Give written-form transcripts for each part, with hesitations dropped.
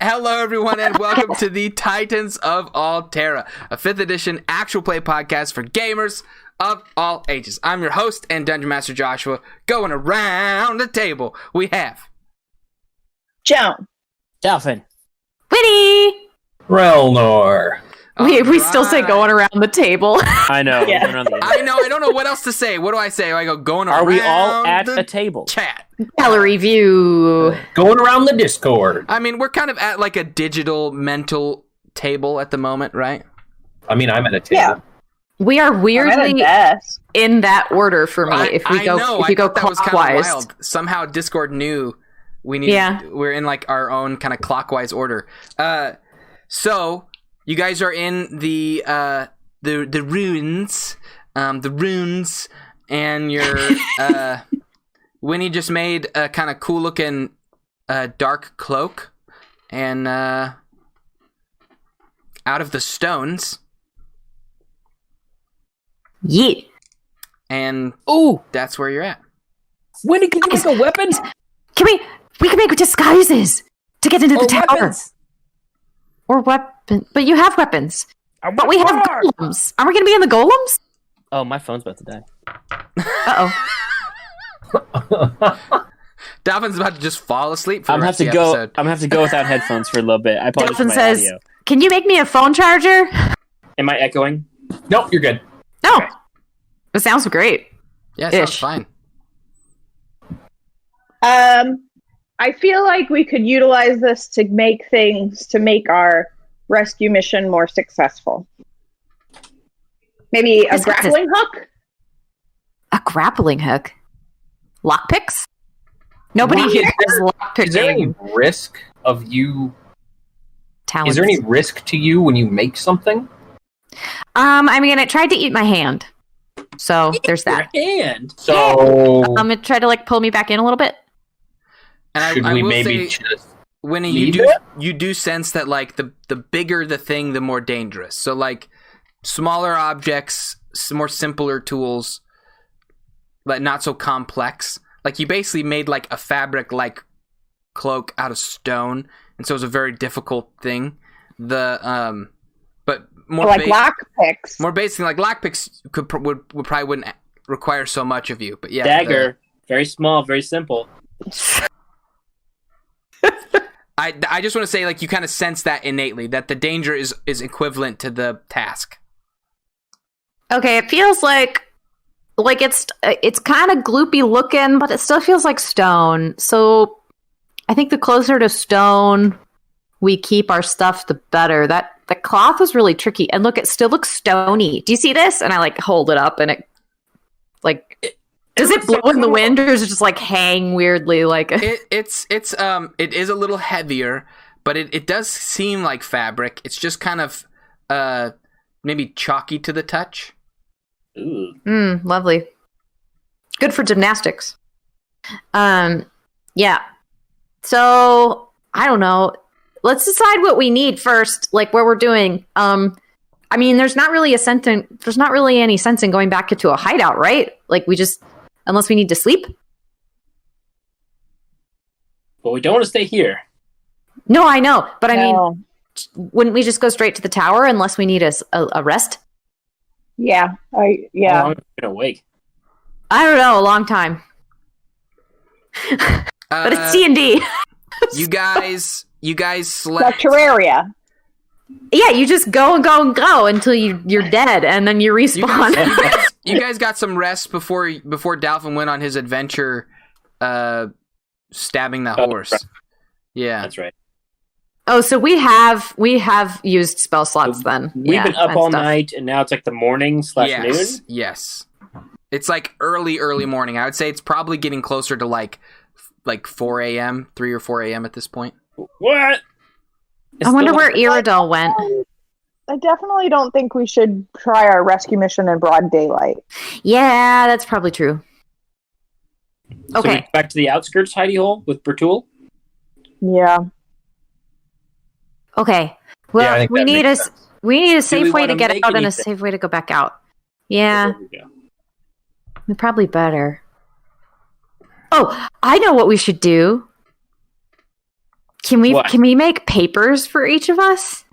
Hello, everyone, and welcome to the Titans of Altera, a 5th edition actual play podcast for gamers of all ages. I'm your host and Dungeon Master Joshua. Going around the table, we have Joan, Dolphin, Winnie, Relnor. we still say going around the table. I know. Yeah. I know. I don't know what else to say. What do I say? I go going around. Are we all at the a table? chat? Gallery view. Going around the Discord. I mean, we're kind of at like a digital mental table at the moment, right? I mean, I'm at a table. Yeah. We are I'm at a weirdly desk. in that order for me. If we go That was kind of clockwise, wild. Somehow Discord knew we need. Yeah. We're in like our own kind of clockwise order. So you guys are in the ruins, and you're Winnie just made a kind of cool looking dark cloak, and out of the stones. yeah. And Ooh, that's where you're at. Winnie, can you make a weapon? We can make disguises to get into the tower. Weapons. Or weapon, but you have weapons. But we have golems. Aren't we going to be in the golems? Oh, my phone's about to die. Uh-oh. Dolphin's about to just fall asleep for I'm the gonna rest have of to the go. episode. I'm gonna have to go without headphones for a little bit. I apologize for Dolphin my says, audio. "Can you make me a phone charger?" Am I echoing? Nope, you're good. No. Okay. It sounds great. Yeah, sounds Ish. fine. I feel like we could utilize this to make our rescue mission more successful. Maybe a This- grappling hook? A grappling hook. Lockpicks? Nobody What? here is lockpicking. Is there any risk of you? talents. Is there any risk to you when you make something? I mean, it tried to eat my hand. So there's that. And So It tried to like pull me back in a little bit. And should I we will maybe say, just Winnie, leave you it? do sense that like the bigger the thing, the more dangerous. So like smaller objects, more simpler tools, but not so complex. Like you basically made like a fabric like cloak out of stone, and so it was a very difficult thing. But more Like lockpicks. more basic, like lockpicks would probably wouldn't require so much of you. But yeah, dagger, very small, very simple. I just want to say, like, you kind of sense that innately, that the danger is equivalent to the task. Okay, it feels like it's kind of gloopy looking, but it still feels like stone. So I think the closer to stone we keep our stuff, the better. That the cloth was really tricky, and look, it still looks stony. Do you see this? And I like hold it up, and it like does it blow in the wind, or does it just like hang weirdly? Like It is a little heavier, but it does seem like fabric. It's just kind of maybe chalky to the touch. Ooh. Lovely. Good for gymnastics. Yeah. So I don't know. Let's decide what we need first, like what we're doing. I mean, there's not really any sense in going back into a hideout, right? Like unless we need to sleep. But we don't want to stay here. No, I know, but I mean, No. wouldn't we just go straight to the tower unless we need a rest? Yeah. How long have we been awake? I don't know, a long time. But it's D&D. You guys Like slept. Terraria. Yeah, you just go and go and go until you're dead, and then you respawn. You guys got some rest before Dolphin went on his adventure, stabbing that horse. Yeah, That's right. Oh, so we have used spell slots then. We've been up all night, and now it's like the morning / noon. Yes. It's like early morning. I would say it's probably getting closer to like 4 a.m., 3 or 4 a.m. at this point. What? I wonder where Iridel went. I definitely don't think we should try our rescue mission in broad daylight. Yeah, that's probably true. So Okay. back to the outskirts hidey hole with Bertul. Yeah. Okay. Yeah, I Well, think we that need makes sense. we need a safe way wanna to get make out and a anything? safe way to go back out. Yeah, There we go. probably better. Oh, I know what we should do. Can we What? can we make papers for each of us?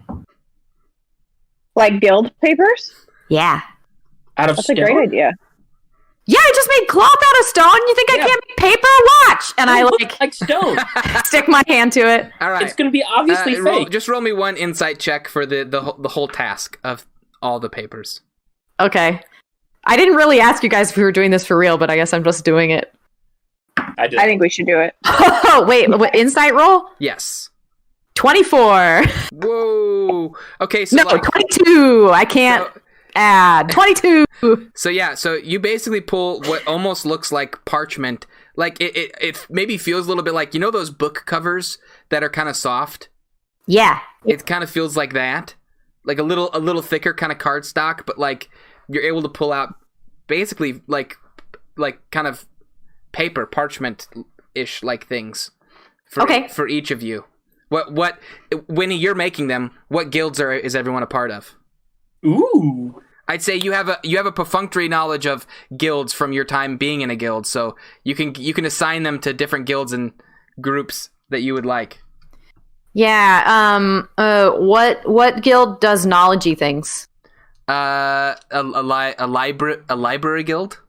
Like guild papers? Yeah. Out of That's stone? a great idea. Yeah, I just made cloth out of stone. You think I Yeah. can't make paper? Watch. And I like stone. stick my hand to it. All right. It's going to be obviously fake. Just roll me one insight check for the whole task of all the papers. Okay. I didn't really ask you guys if we were doing this for real, but I guess I'm just doing it. I did. I think we should do it. Oh, wait. What, insight roll? Yes. 24. Whoa. Okay, so No, like, 22. I can't add. 22. so you basically pull what almost looks like parchment. Like it maybe feels a little bit like, you know those book covers that are kind of soft? Yeah. It kind of feels like that. Like a little thicker kind of cardstock, but like you're able to pull out basically like kind of paper, parchment-ish like things for each of you. What Winnie, you're making them. What guilds is everyone a part of? Ooh. I'd say you have a perfunctory knowledge of guilds from your time being in a guild, so you can assign them to different guilds and groups that you would like. Yeah. What guild does knowledgey things? A library guild.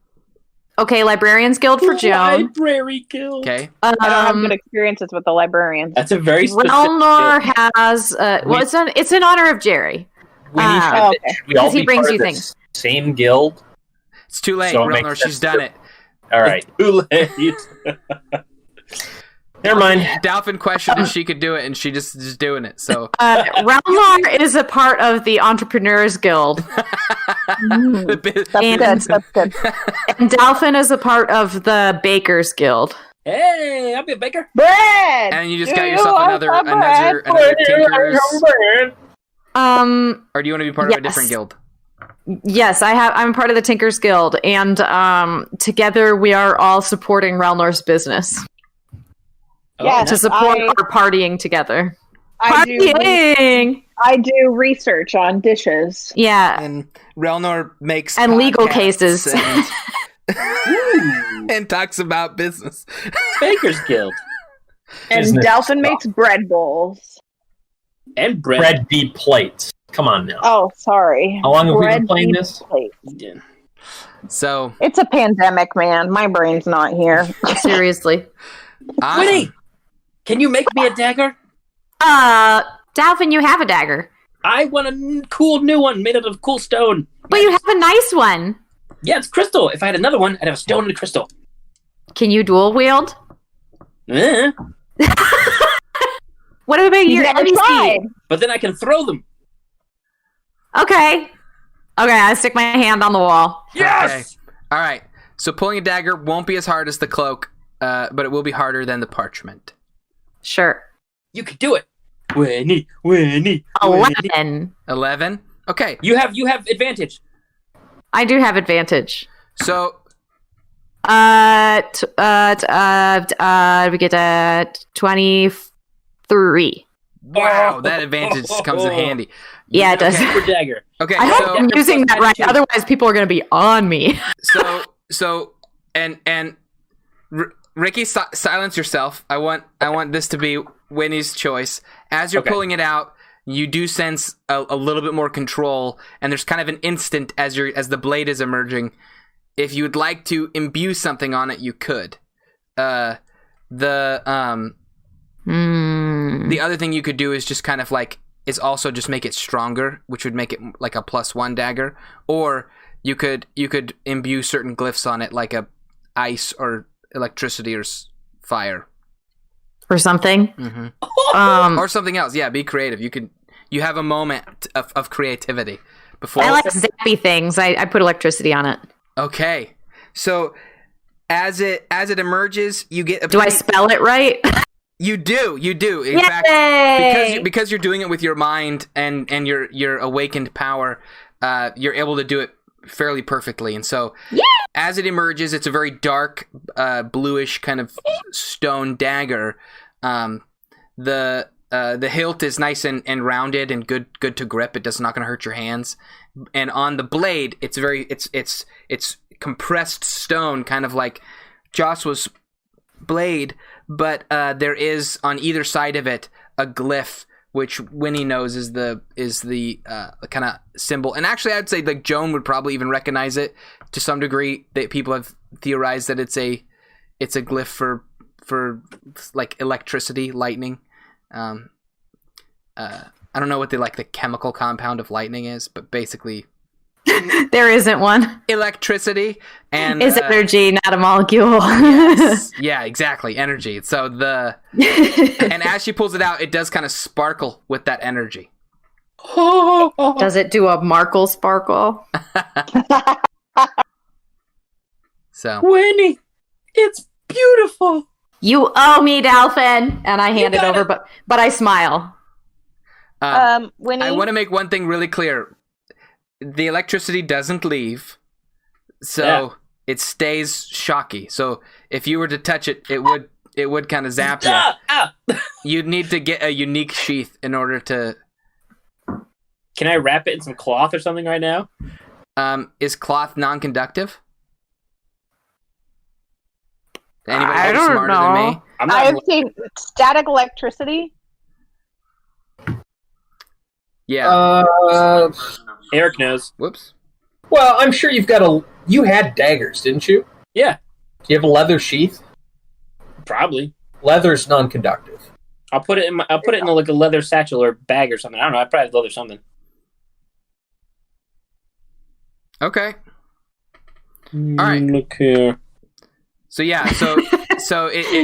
Okay, librarians guild for Joan. Library guild. Okay. I don't have good experiences with the librarians. That's a very specific Relnor guild. has it's in honor of Jerry. We need to, Oh, okay. should we all 'Cause he be brings part you of the things. same guild? It's too late, So it makes Relnor. sense She's done it. All right. Too late. Never mind. Dalphin questioned if she could do it, and she just doing it. So Relnor is a part of the Entrepreneurs Guild. the That's And- good. That's good. And Dalphin is a part of the Bakers Guild. Hey, I'll be a baker. Bread. and you just Do got you yourself want another some bread? Tinker's, Um or do you want to be part of a Yes. different guild? yes, I'm part of the Tinkers Guild, and together we are all supporting Relnor's business. Yes, To support I- our partying together. I do. Partying! I do research on dishes. Yeah. And Relnor makes And legal podcasts cases. and talks about business. Baker's Guild. And Business Delphin stuff. makes bread bowls. And bread. Bread beat plates. Come on now. Oh, sorry. How long have we Bread been playing beef this? plates. Yeah. So It's a pandemic, man. My brain's not here. Seriously. awesome. Winnie, can you make me a dagger? Dalvin, you have a dagger. I want a cool new one made out of cool stone. But you have a nice one. Yeah, it's crystal. If I had another one, I'd have a stone and a crystal. Can you dual wield? Eh. What about You've your never NPC? tried. But then I can throw them. Okay, I stick my hand on the wall. Yes! All right. So pulling a dagger won't be as hard as the cloak, but it will be harder than the parchment. Sure. You can do it. Winnie, Winnie, Winnie. 11. 11. Okay. You have advantage. I do have advantage. So We get a 23. wow, that advantage comes in handy. Yeah, it does. Super dagger. Okay. I hope So I'm using that right. 22. Otherwise, people are going to be on me. Ricky, silence yourself. I want this to be Winnie's choice. As you're Okay. pulling it out, you do sense a little bit more control, and there's kind of an instant as the blade is emerging. If you would like to imbue something on it, you could. The other thing you could do is just kind of is also just make it stronger, which would make it like a +1 dagger, or you could imbue certain glyphs on it, like a ice or electricity or fire, Or something. or something else. Yeah, be creative. You have a moment of creativity before. I like zappy things. I put electricity on it. Okay, so as it emerges, you get a Do I spell it right? You do. In Yay! fact, because you're doing it with your mind and your awakened power, you're able to do it fairly perfectly. And so, as it emerges, it's a very dark, bluish kind of stone dagger. The hilt is nice and rounded and good to grip. It's not going to hurt your hands. And on the blade, it's compressed stone, kind of like Joshua's blade, but there is on either side of it a glyph, which Winnie knows is the kind of symbol. And actually, I'd say like Joan would probably even recognize it to some degree. That people have theorized that it's a glyph for like electricity, lightning. I don't know what the chemical compound of lightning is, but basically There isn't one. electricity and It's energy, not a molecule. yes. Yeah, exactly, energy. So and as she pulls it out, it does kind of sparkle with that energy. Does it do a Markle sparkle? So Winnie, it's beautiful. You owe me, Dolphin, and I hand it over, but I smile. Winnie, I want to make one thing really clear. The electricity doesn't leave, so it stays shocky. So if you were to touch it, it would kind of zap you. You'd need to get a unique sheath in order to. Can I wrap it in some cloth or something right now? Is cloth non-conductive? Anybody I else don't smarter know. than me? I'm not. I've seen static electricity. Yeah. Eric knows. Whoops. Well, I'm sure you had daggers, didn't you? Yeah, Do you have a leather sheath? probably. Leather's non-conductive. I'll put it in like a leather satchel or bag or something. I don't know. I probably have leather something. Okay. right. Look here. So yeah, so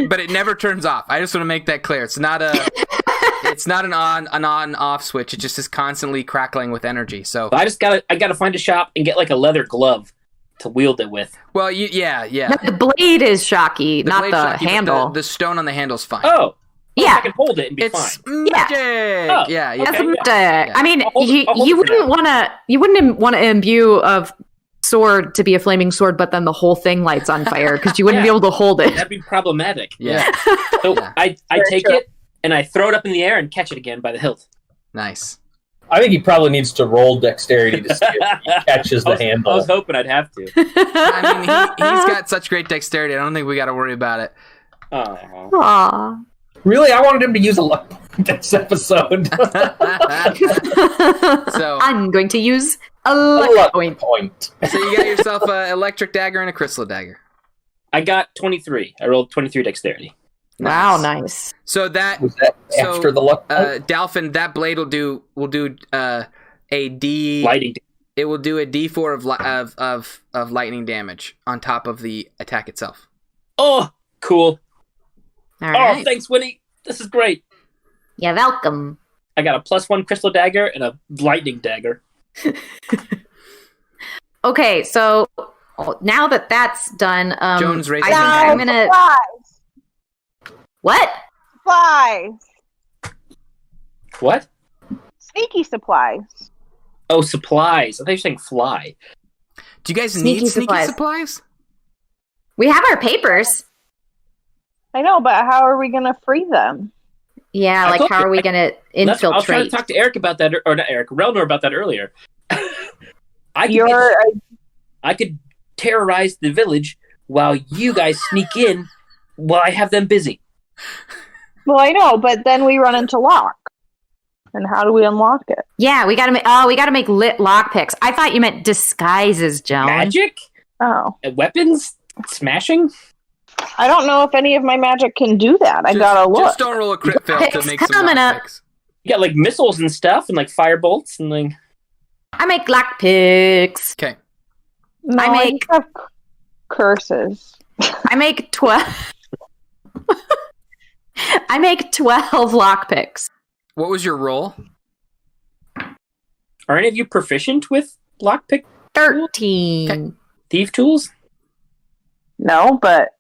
but it never turns off. I just want to make that clear. It's not an on off switch. It just is constantly crackling with energy. So I gotta find a shop and get like a leather glove to wield it with. well, yeah. No, the blade is shocky, not blade's the shocky, but handle. The stone on the handle's fine. Oh, Yeah. I can hold it and be It's fine. magic. Oh, Yeah. That's okay, what yeah. I mean, I'll hold it you for now. wouldn't want to imbue a sword to be a flaming sword, but then the whole thing lights on fire because you wouldn't Yeah. be able to hold it. That'd be problematic. Yeah. So Yeah. I take it and I throw it up in the air and catch it again by the hilt. Nice. I think he probably needs to roll dexterity to see if he catches the I handle. was hoping I'd have to. I mean, he's got such great dexterity. I don't think we got to worry about it. Oh. Aw. Really? I wanted him to use a luck point this episode. So I'm going to use a A luck luck point. point. So you got yourself an electric dagger and a crystal dagger. I got 23. I rolled 23 dexterity. Wow, nice. So that Was that after the luck point? Dolphin, that blade will do a D. Lighting. It will do a D4 of lightning damage on top of the attack itself. Oh, cool. All Oh, right. thanks, Winnie. This is great. You're welcome. I got a +1 crystal dagger and a lightning dagger. Okay, so now that that's done, Jones raising I her think hand. I'm gonna. Supplies. What? Supplies. What? Sneaky supplies. Oh, supplies. I thought you were saying fly. Do you guys Sneaky need sneaky supplies. supplies? We have our papers. I know, but how are we going to free them? Yeah, I like told how you, are we gonna I was trying to infiltrate? talk to Eric about that, or not Eric, Relnor about that earlier. You're I could terrorize the village while you guys sneak in while I have them busy. well, I know, but then we run into lock. And how do we unlock it? Yeah, we gotta make lit lockpicks. I thought you meant disguises, Joan. Magic? Oh, Weapons? Smashing? I don't know if any of my magic can do that. I gotta look. Just don't roll a crit fail to Picks make some coming up. lockpicks. You got like missiles and stuff and like fire bolts and like I make lockpicks. Okay. No, I I make- just have curses. I make 12. I make 12 lockpicks. What was your roll? are any of you proficient with lockpick 13. Okay. thief tools? No, but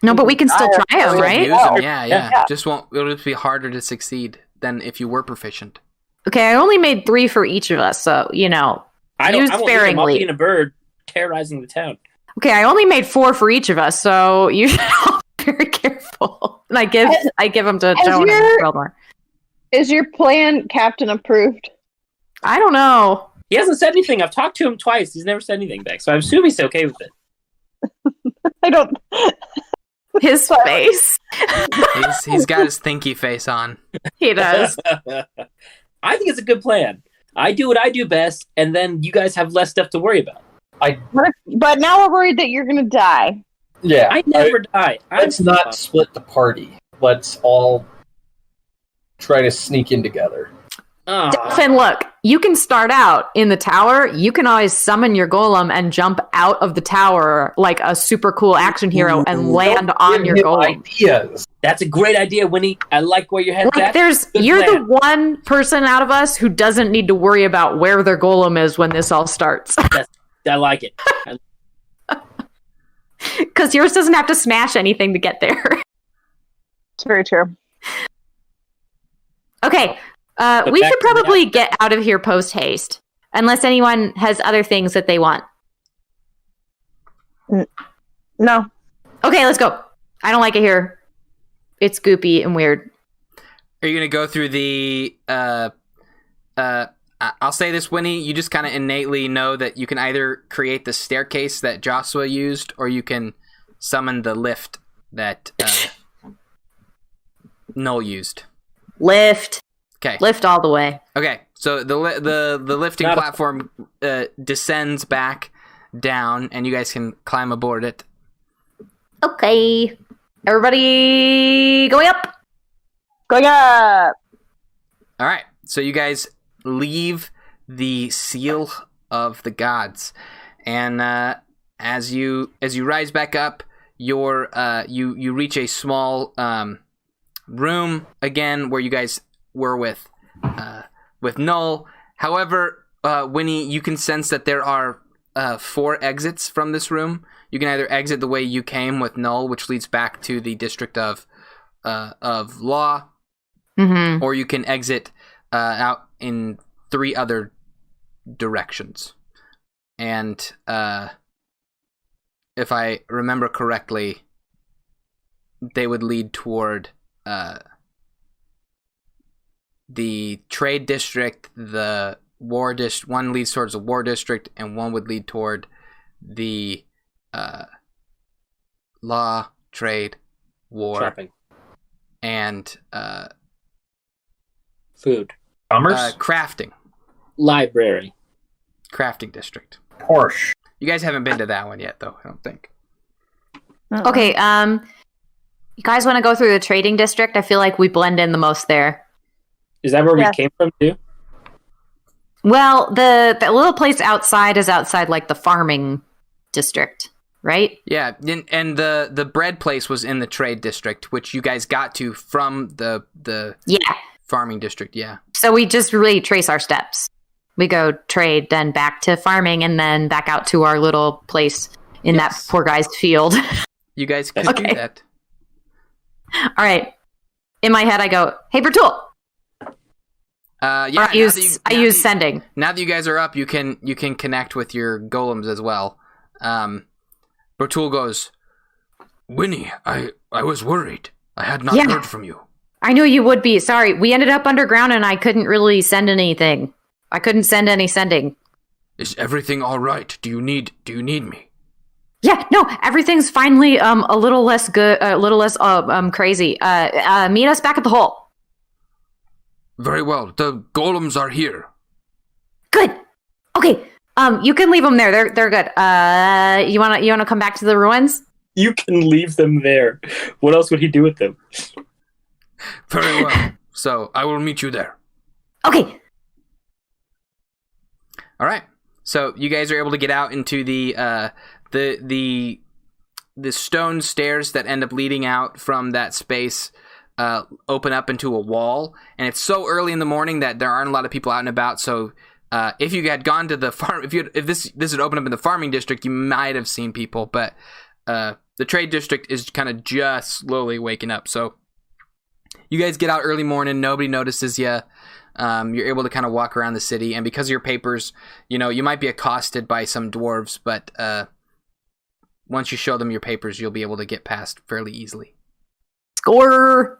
No, but we can still try them, Still right? use 'em, yeah. Yeah. Just won't. It'll just be harder to succeed than if you were proficient. Okay, I only made 3 for each of us, so Use I won't use them. I'll sparingly. be in a bird terrorizing the town. Okay, I only made 4 for each of us, so you should all be very careful. And I give them to As Joan and your- Relnor. is your plan captain approved? I don't know. He hasn't said anything. I've talked to him twice. He's never said anything back. So I assume he's okay with it. I don't. His face. He's got his thinky face on. He does. I think it's a good plan. I do what I do best, and then you guys have less stuff to worry about. But now we're worried that you're going to die. Yeah. I never die. Let's not split the party. Let's all try to sneak in together. Finn, look, you can start out in the tower. You can always summon your golem and jump out of the tower like a super cool action hero and land on your golem. Ideas. That's a great idea, Winnie. I like where your head's Like, at. you're the one person out of us who doesn't need to worry about where their golem is when this all starts. I like it. Because yours doesn't have to smash anything to get there. It's very true. Okay, But we back should to the probably get out of here post haste, unless anyone has other things that they want. No. Okay, let's go. I don't like it here. It's goopy and weird. Are you going to go through the... I'll say this, Winnie. You just kind of innately know that you can either create the staircase that Joshua used, or you can summon the lift that Noel used. Lift. Okay. Lift all the way. Okay. So the lifting platform descends back down, and you guys can climb aboard it. Okay. Everybody going up. Going up. All right. So you guys leave the seal of the gods, and as you rise back up, you reach a small room again where you guys were with Null. However, Winnie, you can sense that there are 4 exits from this room. You can either exit the way you came with Null, which leads back to the district of Law, or you can exit out in 3 other directions. And if I remember correctly, they would lead toward the trade district, the war district. One leads towards the war district, and one would lead toward the law, trade, war, Shopping. and Food. Commerce? crafting. Library. Crafting district. Porsche. You guys haven't been to that one yet, though, I don't think. Okay, you guys want to go through the trading district? I feel like we blend in the most there. Is that where Yes. we came from, too? Well, the little place outside is outside like the farming district, right? Yeah, and the bread place was in the trade district, which you guys got to from the Yeah. farming district, yeah. So we just really trace our steps. We go trade, then back to farming, and then back out to our little place in Yes. that poor guy's field. You guys could Okay. do that. All right. In my head, I go, "Hey, Bertul." Yeah, Or I use sending. Now that you guys are up, you can connect with your golems as well. Bertul goes, Winnie, I was worried. I had not Yeah. heard from you. I knew you would be. Sorry, we ended up underground, and I couldn't really send anything. I couldn't send any sending. Is everything all right? Do you need me? Yeah, no, everything's finally a little less good, a little less crazy. Meet us back at the hole. Very well. The golems are here. Good. Okay. You can leave them there. They're good. You wanna come back to the ruins? You can leave them there. What else would he do with them? Very well. So I will meet you there. Okay. All right. So you guys are able to get out into the stone stairs that end up leading out from that space. Open up into a wall, and it's so early in the morning that there aren't a lot of people out and about. So if you had gone to the farm, if this had opened up in the farming district, you might have seen people. But the trade district is kind of just slowly waking up. So you guys get out early morning. Nobody notices you. You're able to kind of walk around the city, and because of your papers, you might be accosted by some dwarves, but once you show them your papers, you'll be able to get past fairly easily. Score.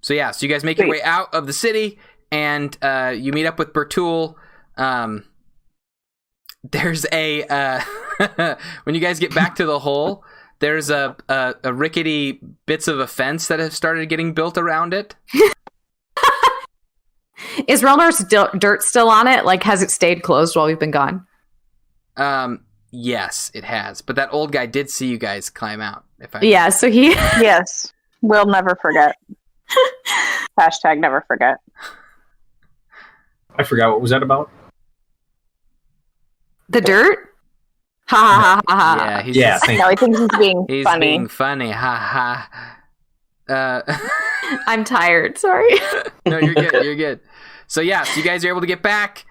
So yeah, so you guys make your way out of the city, and you meet up with Bertul. There's a when you guys get back to the hole, There's a rickety bits of a fence that have started getting built around it. Is Relnor's dirt still on it? Like, has it stayed closed while we've been gone? Yes, it has. But that old guy did see you guys climb out. Yeah, so he... Yes. We'll never forget. Hashtag never forget. I forgot what was that about. The dirt? Ha ha ha ha. Yeah, No, I think he's being he's funny. being funny. Ha ha. I'm tired. Sorry. No, you're good. You're good. So you guys are able to get back.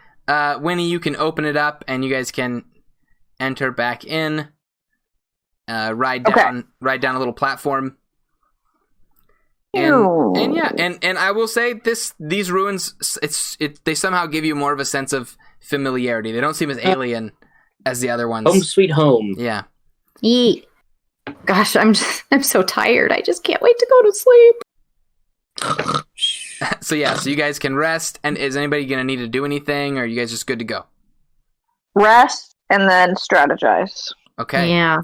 Winnie, you can open it up, and you guys can enter back in. Ride down a little platform. And I will say these ruins, they somehow give you more of a sense of familiarity. They don't seem as alien as the other ones. Home sweet home. Yeah. Eat. Gosh, I'm so tired. I just can't wait to go to sleep. So you guys can rest. And is anybody going to need to do anything, or are you guys just good to go? Rest and then strategize. Okay. Yeah.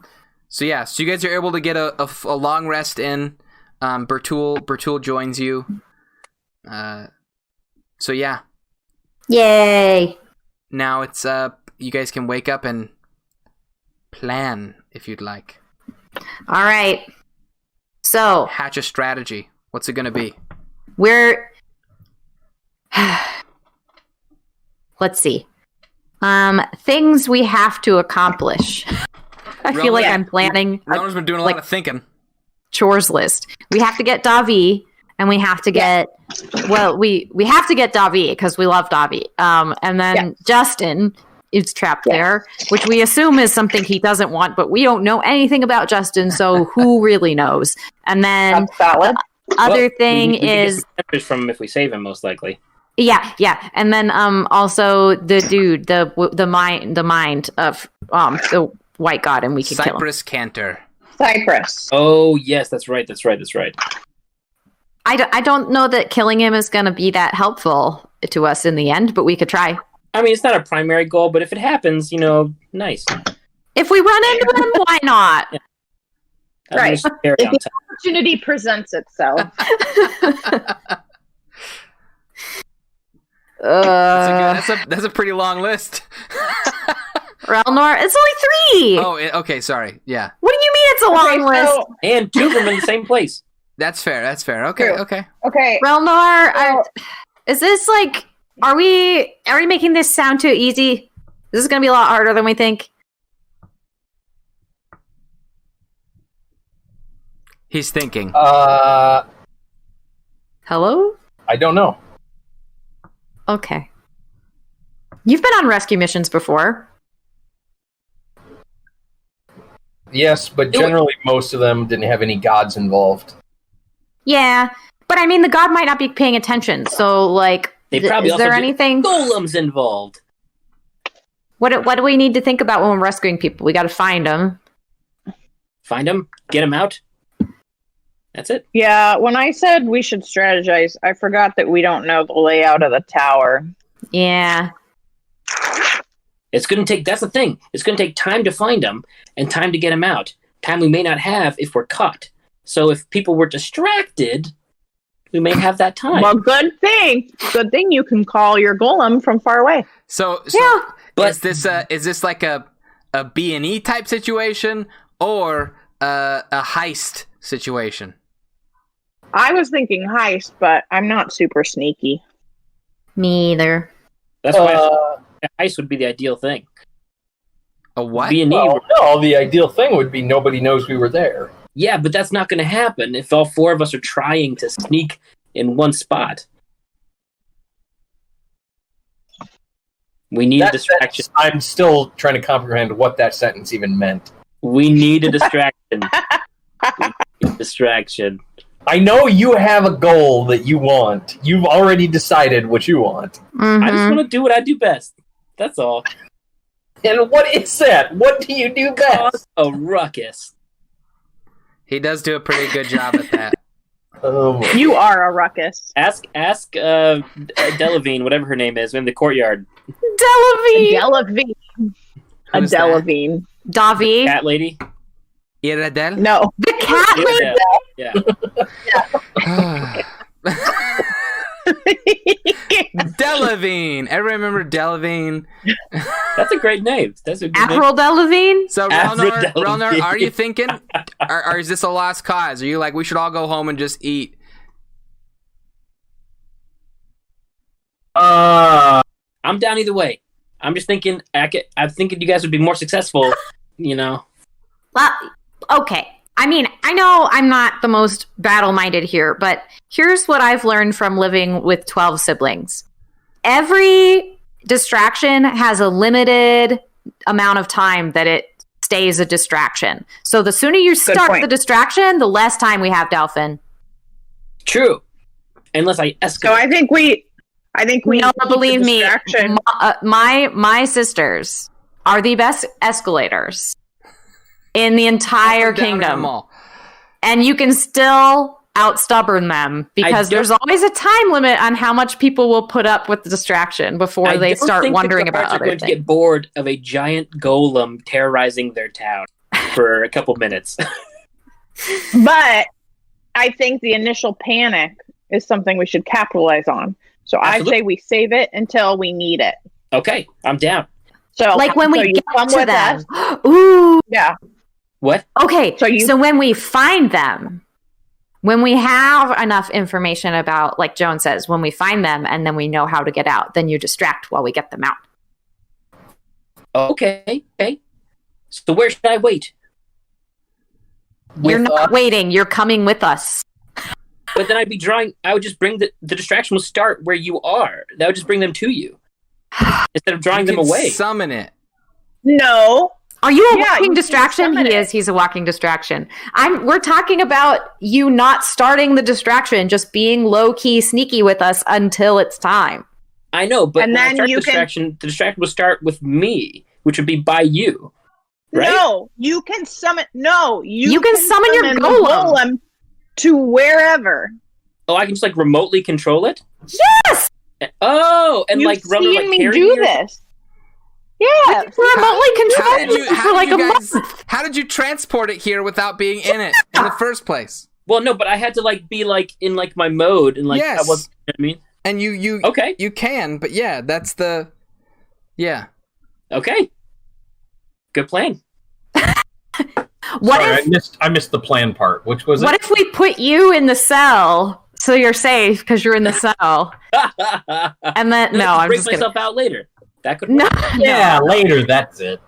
So you guys are able to get a long rest in. Bertul joins you. Yay. Now it's you guys can wake up and plan if you'd like. All right. So Hatch a strategy. What's it going to be? Let's see. Things we have to accomplish. I feel like I'm planning. Rona's been doing a lot of thinking. Chores list. We have to get Davi, and we have to get. Well, we have to get Davi because we love Davi. And then Justin is trapped there, which we assume is something he doesn't want, but we don't know anything about Justin, so who really knows? And then That's valid. Other thing we can is get some answers from him if we save him, most likely. yeah, and then also the dude, the mind of the white god, and we can kill him. Cypress Cantor. Cypress. Oh yes, that's right. I don't know that killing him is going to be that helpful to us in the end, but we could try. I mean, it's not a primary goal, but if it happens, nice. If we run into him, why not? Yeah. Right. If If the opportunity presents itself. That's a pretty long list. Relnor, it's only 3. Oh, okay, sorry. Yeah. What do you mean it's a long list? And 2 of them in the same place. That's fair. Okay, True. okay. Okay. Relnor, is this like, are we making this sound too easy? This is going to be a lot harder than we think. He's thinking. Hello? I don't know. Okay. You've been on rescue missions before. Yes, but generally most of them didn't have any gods involved. Yeah, but I mean, the god might not be paying attention, so, like, They probably is also there did anything? golems involved. What do we need to think about when we're rescuing people? We got to find them. Find them, get them out. That's it. Yeah, when I said we should strategize, I forgot that we don't know the layout of the tower. Yeah. It's going to take, that's the thing. It's going to take time to find them and time to get them out. Time we may not have if we're caught. So if people were distracted, we may have that time. Well, good thing. Good thing you can call your golem from far away. So Yeah. But is this like a B&E type situation or a heist situation? I was thinking heist, but I'm not super sneaky. Me either. that's why ice would be the ideal thing. A what? B&E Well, no, the ideal thing would be nobody knows we were there. Yeah, but that's not going to happen if all 4 of us are trying to sneak in one spot. We need a distraction. I'm still trying to comprehend what that sentence even meant. We need a distraction. Distraction. I know you have a goal that you want. You've already decided what you want. Mhm. I just want to do what I do best. That's all. And what is that? What do you do Cause best? a ruckus. He does do a pretty good job at that. You are a ruckus. Ask Delavine, whatever her name is, in the courtyard. Delavine. Delavine. Who's that? Delavine. Davi. Cat lady. Iredel? No. The cat lady. Yeah. Delavine. Everybody remember Delavine? That's a great name. That's a good name. Avril Delavine. So Avril Relnor, Delavine. are you thinking, or is this a lost cause? Are you like, we should all go home and just eat? I'm down either way. I'm just thinking. I'm thinking you guys would be more successful. Well, okay. I mean, I know I'm not the most battle-minded here, but here's what I've learned from living with 12 siblings. Every distraction has a limited amount of time that it stays a distraction. So the sooner you start the distraction, the less time we have, Delphin. True. Unless I escalate. So I think we No, keep believe the me, distraction. my sisters are the best escalators in the entire kingdom. And you can still out-stubborn them because there's always a time limit on how much people will put up with the distraction before they start wondering about other things. Are going to get bored of a giant golem terrorizing their town for a couple minutes. But I think the initial panic is something we should capitalize on. So Absolutely. I say we save it until we need it. Okay, I'm down. So Like when we you get come to with them. us. Ooh. Yeah. What? Okay, So so when we find them, when we have enough information about, like Joan says, when we find them and then we know how to get out, then you distract while we get them out. Okay. So where should I wait? You're not waiting. You're coming with us. But then I would just bring the distraction will start where you are. That would just bring them to you. Instead of drawing them away. Summon it. No. Are you a Yeah, walking you distraction? summon He it. is. He's a walking distraction. We're talking about you not starting the distraction, just being low-key sneaky with us until it's time. I know, but And when I then start you the distraction will start with me, which would be by you. Right? No, you can summon. No, You can summon your the golem. to wherever. Oh, I can just like remotely control it? Yes! Oh, and You've like run seen like me carry do me or- this. Yeah. Remotely How control did you? for How like did a you guys? month. How did you transport it here without being in it in the first place? Well, no, but I had to like be like in like my mode and like Yes. I was. You know what I mean, And you okay, you can, but yeah, that's the yeah. okay, good plan. What Sorry, if I missed the plan part. Which was what it? if we put you in the cell so you're safe because you're in the cell? And then no, I'm break just kidding. myself out later. That could No, work. Yeah, later. That's it.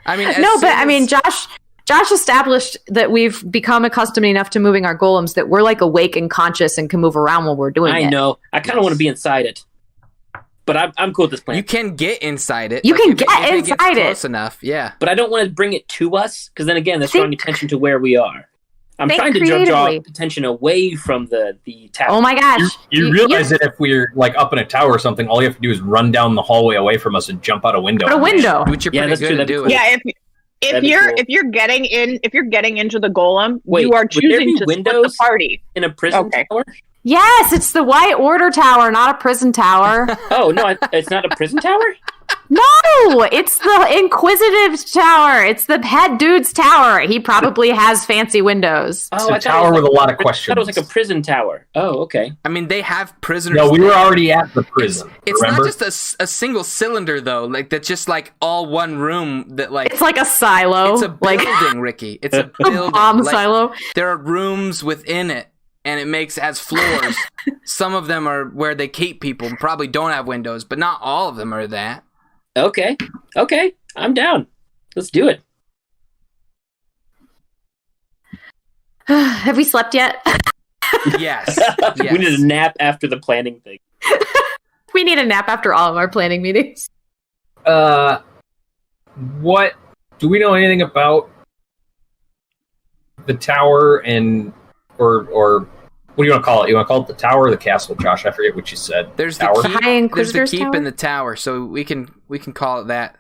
I mean, no, but I mean, Josh established that we've become accustomed enough to moving our golems that we're like awake and conscious and can move around while we're doing it. I know. I kind of want to be inside it, but I'm cool with this plan. you can get inside it. You can if get if inside gets it. close enough. Yeah. But I don't want to bring it to us because then again, that's drawing attention to where we are. I'm Think trying to draw creatively. attention away from the tower. Oh my gosh! You realize that if we're like up in a tower or something, all you have to do is run down the hallway away from us and jump out a window. Out a window. Which you're Yeah, pretty that's good true, at that'd be doing. cool. Yeah, if That'd be you're cool. if you're getting into the golem, Wait, you are would there choosing be to split the windows? party. In a prison Okay. tower? Yes, it's the White Order Tower, not a prison tower. Oh no, it's not a prison tower. No, it's the Inquisitive Tower. It's the head dude's tower. He probably has fancy windows. Oh, It's a I thought it tower was with a lot of I thought it was like a questions. prison tower. Oh, okay. I mean, they have prisoners. No, we were there. already at the prison. It's remember? not just a single cylinder though. Like that's just like all one room. That like It's like a silo. it's a like building, Ricky. It's a a building. bomb Like, silo. there are rooms within it, and it has floors. Some of them are where they keep people and probably don't have windows, but not all of them are that. Okay. I'm down. Let's do it. Have we slept yet? Yes. We need a nap after the planning thing. We need a nap after all of our planning meetings. What do we know anything about the tower and or what do you want to call it? You want to call it the tower or the castle, Josh? I forget what you said. There's tower. the The keep. High Inquisitor's There's the keep Tower? and the tower, so we can call it that.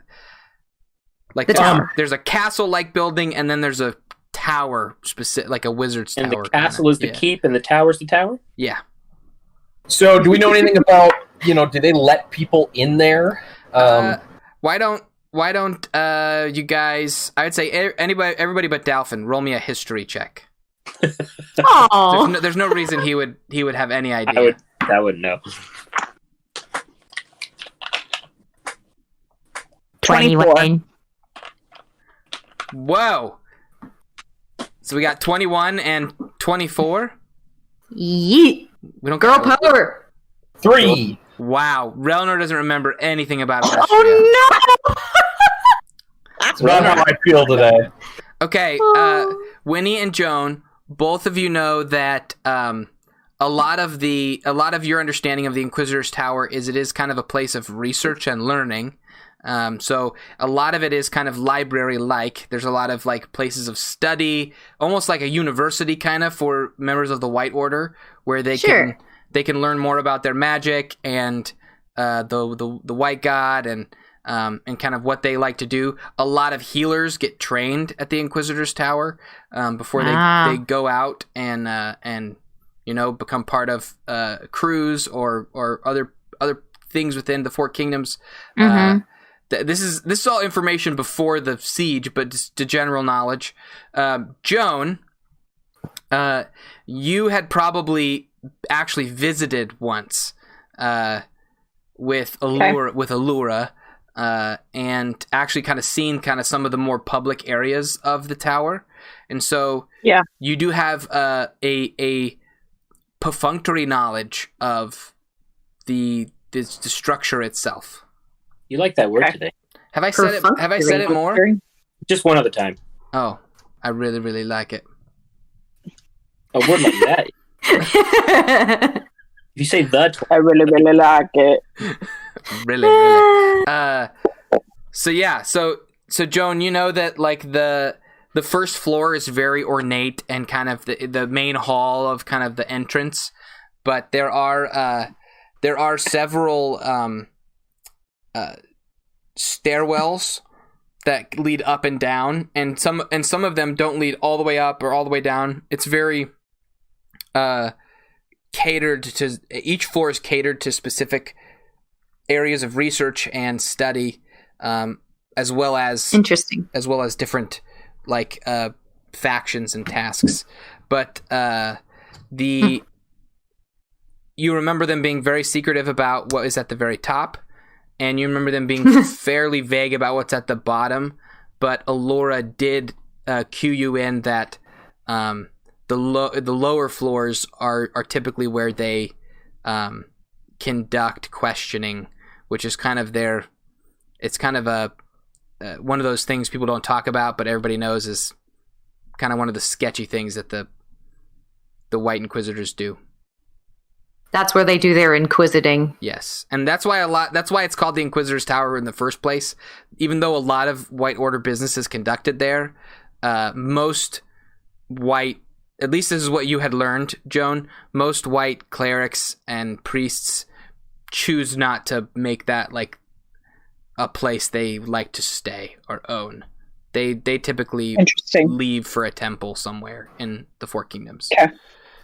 Like The tower. There's a castle-like building, and then there's a tower, specific, like a wizard's And tower. the castle is the yeah. keep, and the tower's the tower. Yeah. So, do we know anything about do they let people in there? Why don't why don't you guys? I would say everybody but Dalphin, roll me a history check. Oh, There's no reason he would have any idea. I wouldn't know. 21. Whoa. So we got 21 and 24. Yeet. We don't Girl got- power. 3. Wow, Relnor doesn't remember anything about it. Oh no! That's not how I feel today. Okay, Winnie and Joan, both of you know that a lot of your understanding of the Inquisitor's Tower is it is kind of a place of research and learning. So a lot of it is kind of library-like. There's a lot of like places of study, almost like a university kind of for members of the White Order, where they can learn more about their magic and the White God and kind of what they like to do. A lot of healers get trained at the Inquisitor's Tower before they go out and become part of crews or other things within the Four Kingdoms. Mm-hmm. This is all information before the siege, but just to general knowledge. Joan, you had probably actually visited once with Allura, and actually kind of seen kind of some of the more public areas of the tower, and so you do have a perfunctory knowledge of the structure itself. You like that word today? Have I said it? Have I said it more? Just one other time. Oh, I really, really like it. A word like that. If you say the, I really, really like it. really, really. So Joan, you know that like the first floor is very ornate and kind of the main hall of kind of the entrance, but there are several stairwells that lead up and down, and some of them don't lead all the way up or all the way down. It's very catered to, each floor is catered to specific areas of research and study, as well as different like factions and tasks. But you remember them being very secretive about what is at the very top, and you remember them being fairly vague about what's at the bottom. But Allura did cue you in that the lower floors are typically where they conduct questioning, which is kind of it's kind of a one of those things people don't talk about, but everybody knows is kind of one of the sketchy things that the White Inquisitors do. That's where they do their inquisiting. Yes, and that's why it's called the Inquisitor's Tower in the first place. Even though a lot of White Order business is conducted there, most White, at least this is what you had learned, Joan, most White clerics and priests choose not to make that like a place they like to stay or own. They typically leave for a temple somewhere in the Four Kingdoms. Okay.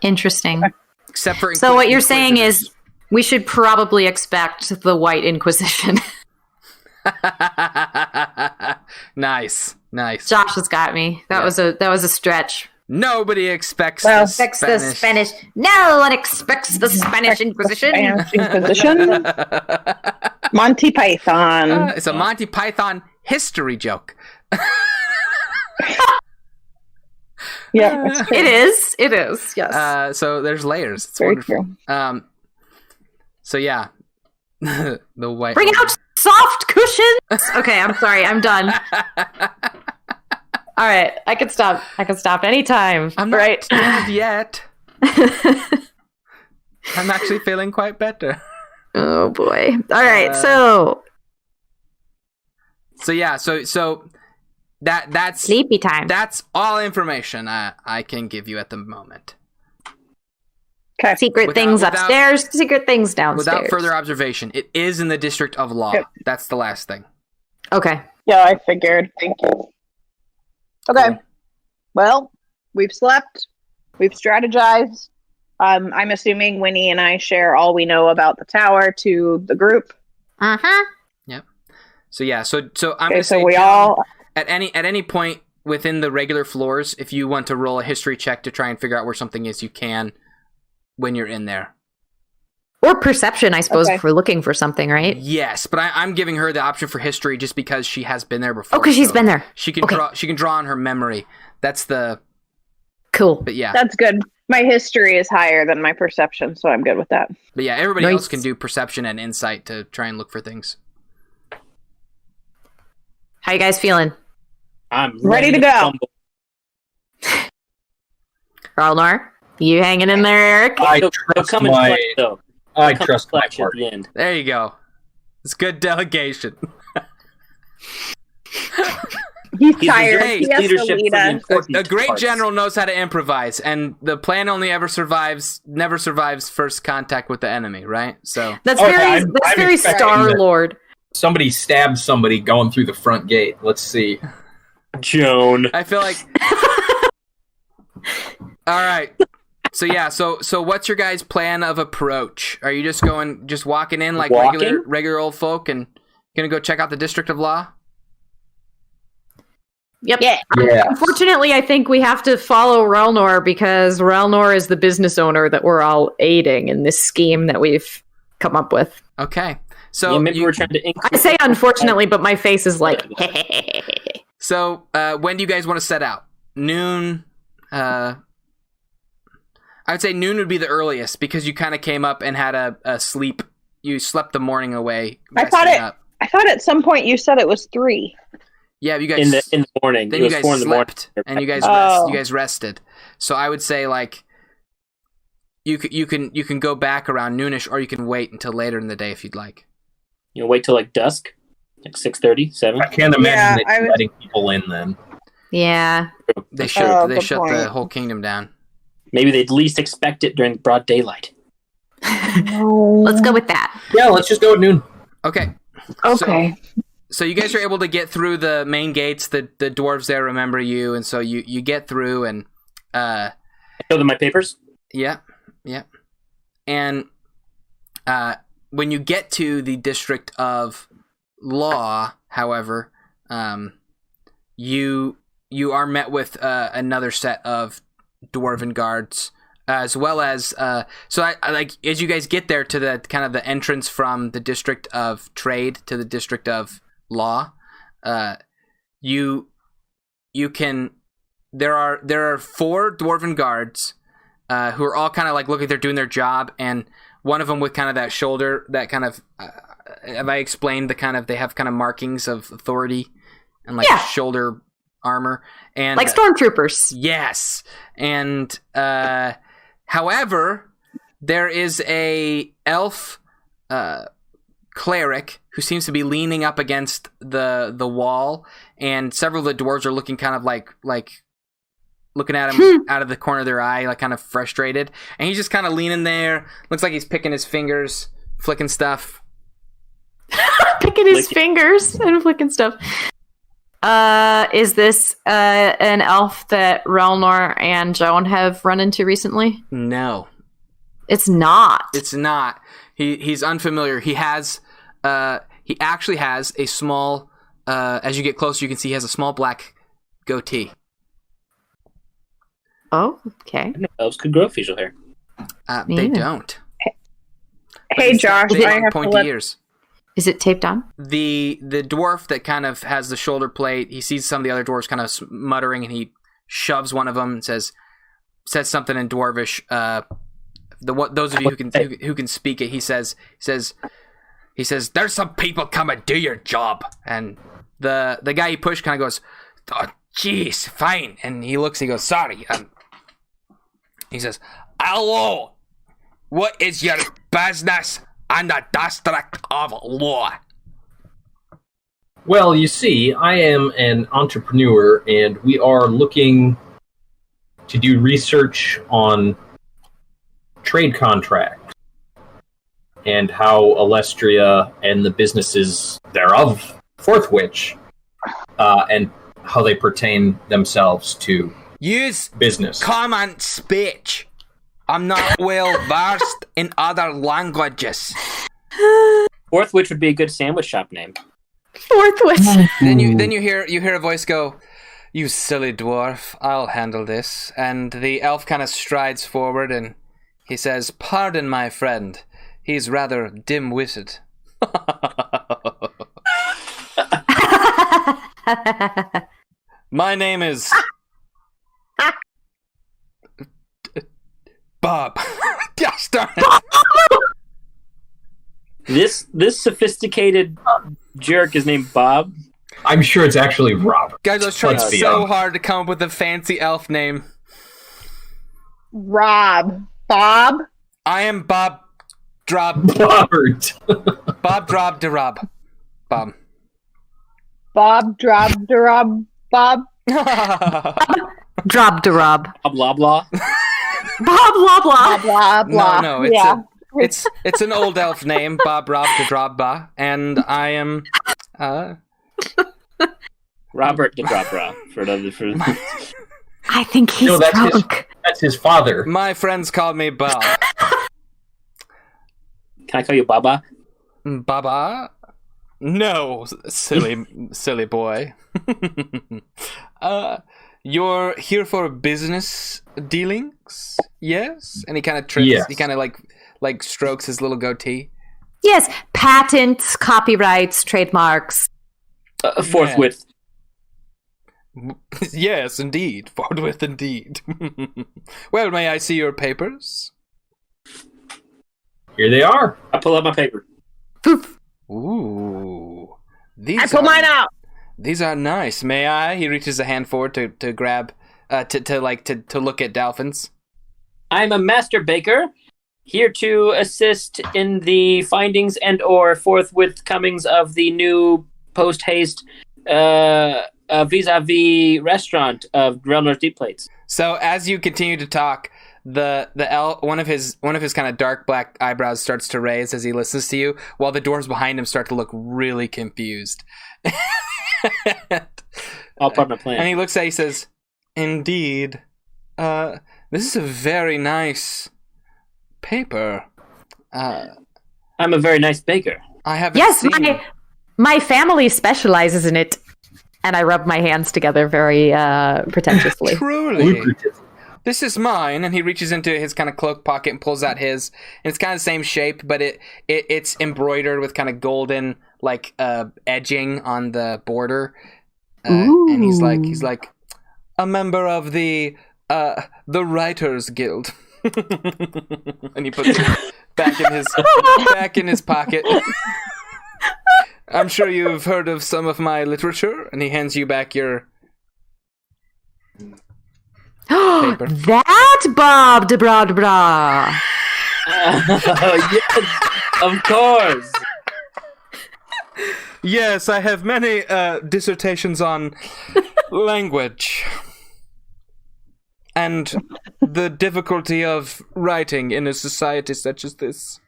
Interesting. Okay. Except for so what you're saying is we should probably expect the White Inquisition. Nice. Josh has got me. That was a stretch. Nobody expects the Spanish. No one expects the Spanish Inquisition. Monty Python. It's a Monty Python history joke. Yeah, it is. Yes. So there's layers. It's very wonderful. True. So yeah, the White. Bring out soft cushions. Okay, I'm sorry. I'm done. All right, I can stop. Anytime. I'm not right dead yet. I'm actually feeling quite better. Oh boy! All right, so that's sleepy time. That's all information I can give you at the moment. Okay. Secret things upstairs, secret things downstairs. Without further observation, it is in the District of Law. Yep. That's the last thing. Okay. Yeah, I figured. Thank you. Okay. Cool. Well, we've slept. We've strategized. I'm assuming Winnie and I share all we know about the tower to the group. Uh-huh. Yep. So yeah, so I'm Okay, gonna so say we Joan, all. at any point within the regular floors, if you want to roll a history check to try and figure out where something is, you can when you're in there. Or perception, I suppose, Okay. if we're looking for something, right? Yes, but I'm giving her the option for history just because she has been there before. Oh, because she's so been there. She can Okay. draw. She can draw on her memory. That's the. Cool. But yeah, That's good. My history is higher than my perception, so I'm good with that. but yeah. Everybody Nice. else can do perception and insight to try and look for things. How you guys feeling? I'm Ready to go. fumble. Ralnar, you hanging in there, Eric? I They'll trust come in my. clutch, though. I Come in trust my clutch at party. the end. There you go. It's good delegation. He's He's tired. hey, He has to leadership lead for the us. important A great parts. general knows how to improvise, and the plan only never survives first contact with the enemy, right? So That's Okay, very I'm expecting Star Lord. Somebody stabbed somebody going through the front gate. Let's see. Joan. I feel like. All right. So yeah. So what's your guys' plan of approach? Are you just walking in like Walking? regular old folk and gonna go check out the District of Law? Yep. Yeah. Yeah. Unfortunately, I think we have to follow Relnor because Relnor is the business owner that we're all aiding in this scheme that we've come up with. Okay. So Yeah, maybe we're trying to I say unfortunately, but my face is like, So, when do you guys want to set out? Noon. I would say noon would be the earliest because you kind of came up and had a sleep. You slept the morning away. I thought resting it- up. I thought at some point you said it was 3. Yeah, you guys. in the morning. Then It you was guys 4 in the morning. slept and you guys Oh. you guys rested. So I would say like you can go back around noonish, or you can wait until later in the day if you'd like. You know, wait till like dusk, like 6:30, 7. I can't imagine Yeah, that I you're was- letting people in then. yeah. They Oh, they good shut the point. whole kingdom down. Maybe they'd least expect it during broad daylight. Let's go with that. Yeah, let's just go at noon. Okay. Okay. So you guys are able to get through the main gates. The dwarves there remember you, and so you get through, and I show them my papers. yeah. And when you get to the District of Law, however, you are met with another set of dwarven guards, as well as so I like as you guys get there to the kind of the entrance from the District of Trade to the District of Law, you can there are 4 dwarven guards who are all kind of like look like they're doing their job, and one of them with kind of that shoulder that kind of have I explained the kind of they have kind of markings of authority and like Yeah. shoulder armor and Like stormtroopers. yes, and however, there is a elf cleric who seems to be leaning up against the wall, and several of the dwarves are looking kind of like looking at him out of the corner of their eye, like kind of frustrated, and he's just kind of leaning there. Looks like he's picking his fingers, flicking stuff. Picking his Licking. fingers and flicking stuff. Is this an elf that Relnor and Joan have run into recently? No, It's not. it's not. He's unfamiliar. He actually has a small. As you get closer, you can see he has a small black goatee. Oh, okay. I didn't know elves could grow facial hair. Me They neither. don't. Hey, Josh, They I have have to pointy let. ears. Is it taped on? The dwarf that kind of has the shoulder plate, he sees some of the other dwarves kind of muttering, and he shoves one of them and says something in dwarvish. Those of you who can speak it, he says there's some people come and do your job, and the guy he pushed kind of goes, oh, jeez, fine, and he looks, he goes, sorry, he says, hello, what is your business in the District of Law? Well, you see, I am an entrepreneur, and we are looking to do research on trade contracts and how Alestria and the businesses thereof, forth which, and how they pertain themselves to Use business. common speech. I'm not well versed in other languages. Forthwich would be a good sandwich shop name. Forthwith. Then you hear a voice go, "You silly dwarf, I'll handle this." And the elf kind of strides forward and he says, "Pardon my friend. He's rather dim-witted." My name is Bob. Gosh darn it. This sophisticated jerk is named Bob. I'm sure it's actually Robert. Guys, I was trying Let's be so honest. hard to come up with a fancy elf name. Rob. Bob. I am Bob Drob. Robert. Bob Drob de Rob. Bob. Bob. Drob. Rob. Bob. Drob to Rob. Blah blah blah. Blah blah blah. Blah blah. No, it's yeah. it's an old elf name, Bob Rob de Drobba, and I am Robert the Drop Rob for another. I think he's No, that's drunk. That's his father. my friends call me Bob. Can I call you Baba? Baba? No, silly boy. You're here for business dealings? Yes? And he kind of trips. Yes. He kind of like strokes his little goatee. Yes, patents, copyrights, trademarks. Forthwith. Yes, indeed. Forthwith, indeed. Well, may I see your papers? Here they are. I pull out my paper. Ooh. These I pull mine out. These are nice. May I? He reaches a hand forward to grab, to look at dolphins. I'm a master baker, here to assist in the findings and or forthwith comings of the new post-haste vis-a-vis restaurant of Real North Deep Plates. So as you continue to talk, the one of his kind of dark black eyebrows starts to raise as he listens to you, while the doors behind him start to look really confused. All part of my plan. And he looks at you, he says, "Indeed, this is a very nice paper. I'm a very nice baker. I haven't Yes, seen." my family specializes in it. And I rub my hands together very pretentiously. Truly. Lucrative. This is mine, and he reaches into his kind of cloak pocket and pulls out his. And it's kind of the same shape, but it's embroidered with kind of golden like edging on the border. And he's like a member of the Writers Guild. And he puts it back in his pocket. I'm sure you've heard of some of my literature, and he hands you back your paper. That Bob de Bra de Bra. Yes, of course. Yes, I have many dissertations on language and the difficulty of writing in a society such as this.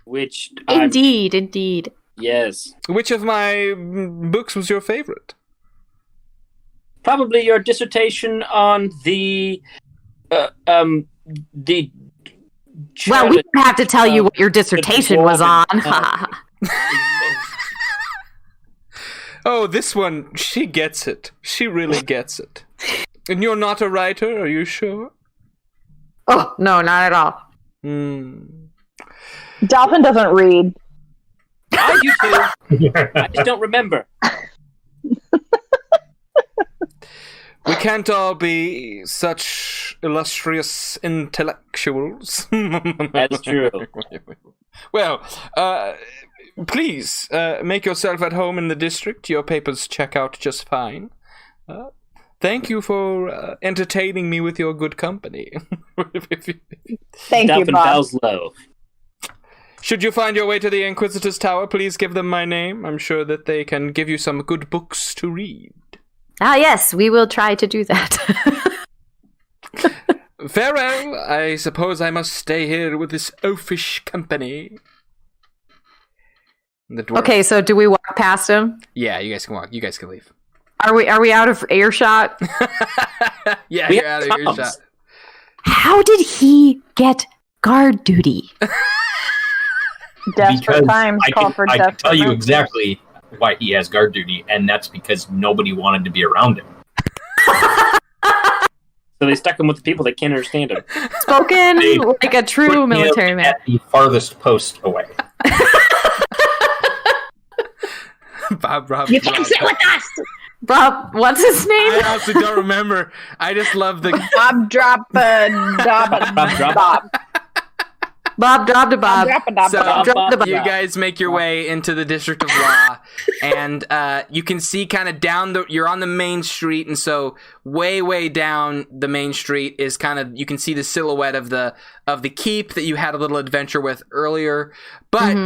Which Indeed. yes, Which of my books was your favorite? probably your dissertation on the Well, we don't have to tell you what your dissertation was on. Oh, this one, she gets it. She really gets it. And you're not a writer, are you sure? Oh, no, not at all. Dolphin doesn't read. I do too. I just don't remember. We can't all be such illustrious intellectuals. That's true. Well, please, make yourself at home in the district. Your papers check out just fine. Thank you for entertaining me with your good company. Thank you, Dolphin Bob. bows low. Should you find your way to the Inquisitor's Tower, please give them my name. I'm sure that they can give you some good books to read. Ah, yes, we will try to do that. Farewell. I suppose I must stay here with this oafish company. The dwarf. Okay, so do we walk past him? Yeah, you guys can walk. You guys can leave. Are we out of earshot? Yeah, We you're have out of comms. How did he get guard duty? Desperate times call for I desperate can tell you measures. exactly why he has guard duty, and that's because nobody wanted to be around him. So they stuck him with the people that can't understand him. Spoken They like a true Put military him man. at the farthest post away. Bob. You can't sit with us! Rob, what's his name? I also don't remember. I just love the Bob drop Bob. Bob, drop to Bob. Drop a Bob. So Drop the you Bob. guys make your way into the District of Law, and you can see kind of you're on the main street, and so way down the main street is kind of, you can see the silhouette of the keep that you had a little adventure with earlier, but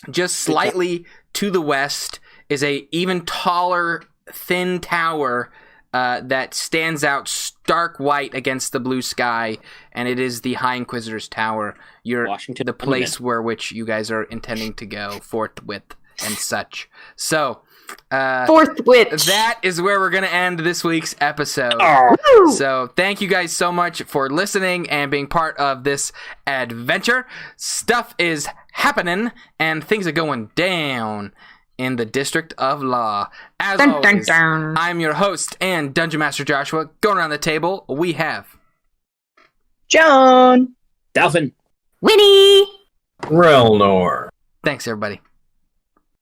just slightly to the west is a even taller, thin tower that stands out stark white against the blue sky, and it is the High Inquisitor's Tower. Washington The place which you guys are intending to go forthwith and such. So, Forthwith. that is where we're going to end this week's episode. Woo! So, thank you guys so much for listening and being part of this adventure. Stuff is happening, and things are going down in the District of Law. As always, I'm your host and Dungeon Master Joshua. Going around the table, we have Joan. Dolphin. Winnie! Relnor. Thanks, everybody.